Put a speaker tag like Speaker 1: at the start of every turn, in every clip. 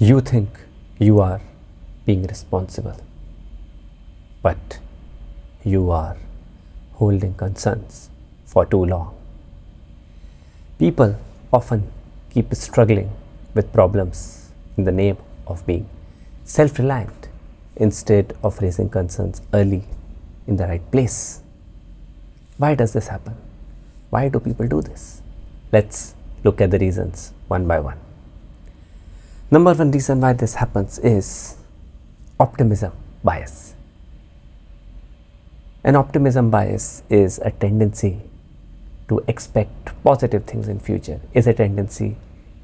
Speaker 1: You think you are being responsible, but you are holding concerns for too long. People often keep struggling with problems in the name of being self reliant instead of raising concerns early in the right place. Why does this happen? Why do people do this? Let's look at the reasons one by one. Number one reason why this happens is optimism bias. An optimism bias is a tendency to expect positive things in future, is a tendency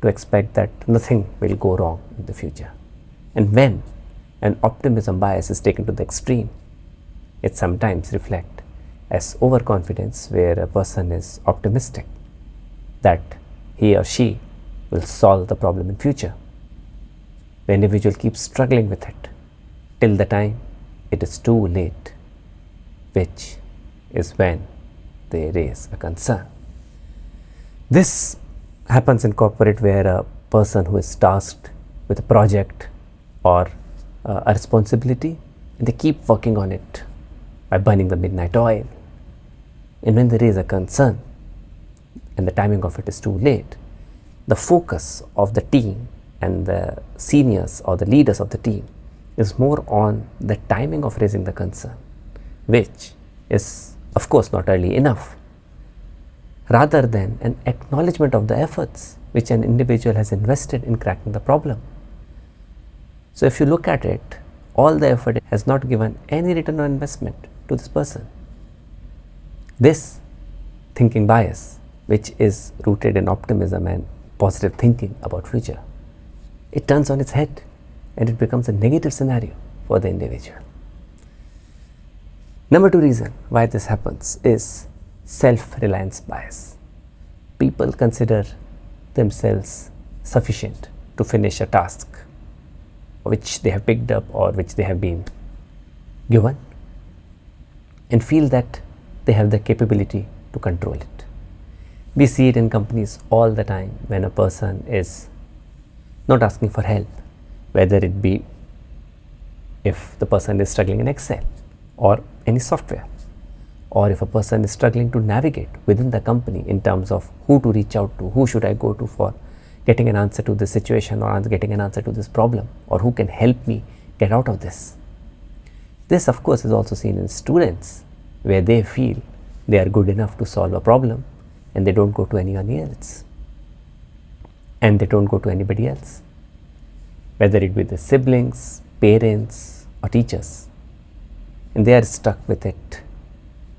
Speaker 1: to expect that nothing will go wrong in the future. And when an optimism bias is taken to the extreme, it sometimes reflects as overconfidence, where a person is optimistic that he or she will solve the problem in future. The individual keeps struggling with it till the time it is too late, which is when they raise a concern. This happens in corporate, where a person who is tasked with a project or a responsibility, and they keep working on it by burning the midnight oil. And when they raise a concern and the timing of it is too late, the focus of the team and the seniors or the leaders of the team is more on the timing of raising the concern, which is of course not early enough, rather than an acknowledgement of the efforts which an individual has invested in cracking the problem. So if you look at it, all the effort has not given any return on investment to this person. This thinking bias, which is rooted in optimism and positive thinking about future, it turns on its head and it becomes a negative scenario for the individual. Number two reason why this happens is self-reliance bias. People consider themselves sufficient to finish a task which they have picked up or which they have been given, and feel that they have the capability to control it. We see it in companies all the time when a person is not asking for help, whether it be if the person is struggling in Excel or any software, or if a person is struggling to navigate within the company in terms of who to reach out to, who should I go to for getting an answer to this situation or getting an answer to this problem, or who can help me get out of this. This of course is also seen in students, where they feel they are good enough to solve a problem and they don't go to anyone else, and they don't go to anybody else, whether it be the siblings, parents or teachers, and they are stuck with it,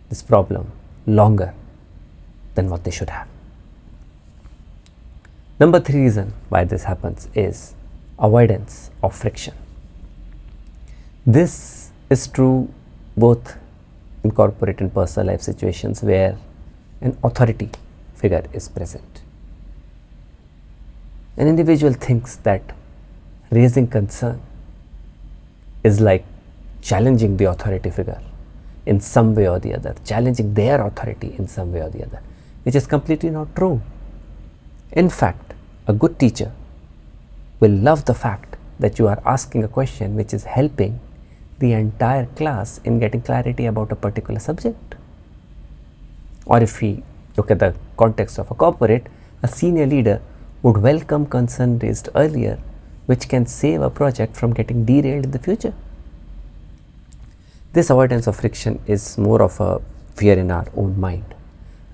Speaker 1: this problem, longer than what they should have. Number three reason why this happens is avoidance of friction. This is true both in corporate and personal life situations where an authority figure is present. An individual thinks that raising concern is like challenging the authority figure in some way or the other, challenging their authority in some way or the other, which is completely not true. In fact, a good teacher will love the fact that you are asking a question which is helping the entire class in getting clarity about a particular subject. Or if we look at the context of a corporate, a senior leader would welcome concern raised earlier, which can save a project from getting derailed in the future. This avoidance of friction is more of a fear in our own mind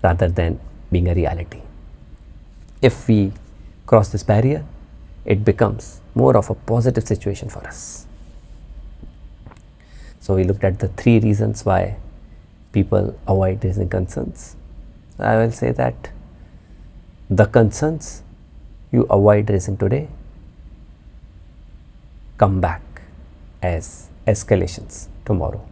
Speaker 1: rather than being a reality. If we cross this barrier, it becomes more of a positive situation for us. So we looked at the three reasons why people avoid raising concerns. I will say that the concerns you avoid raising today come back as escalations tomorrow.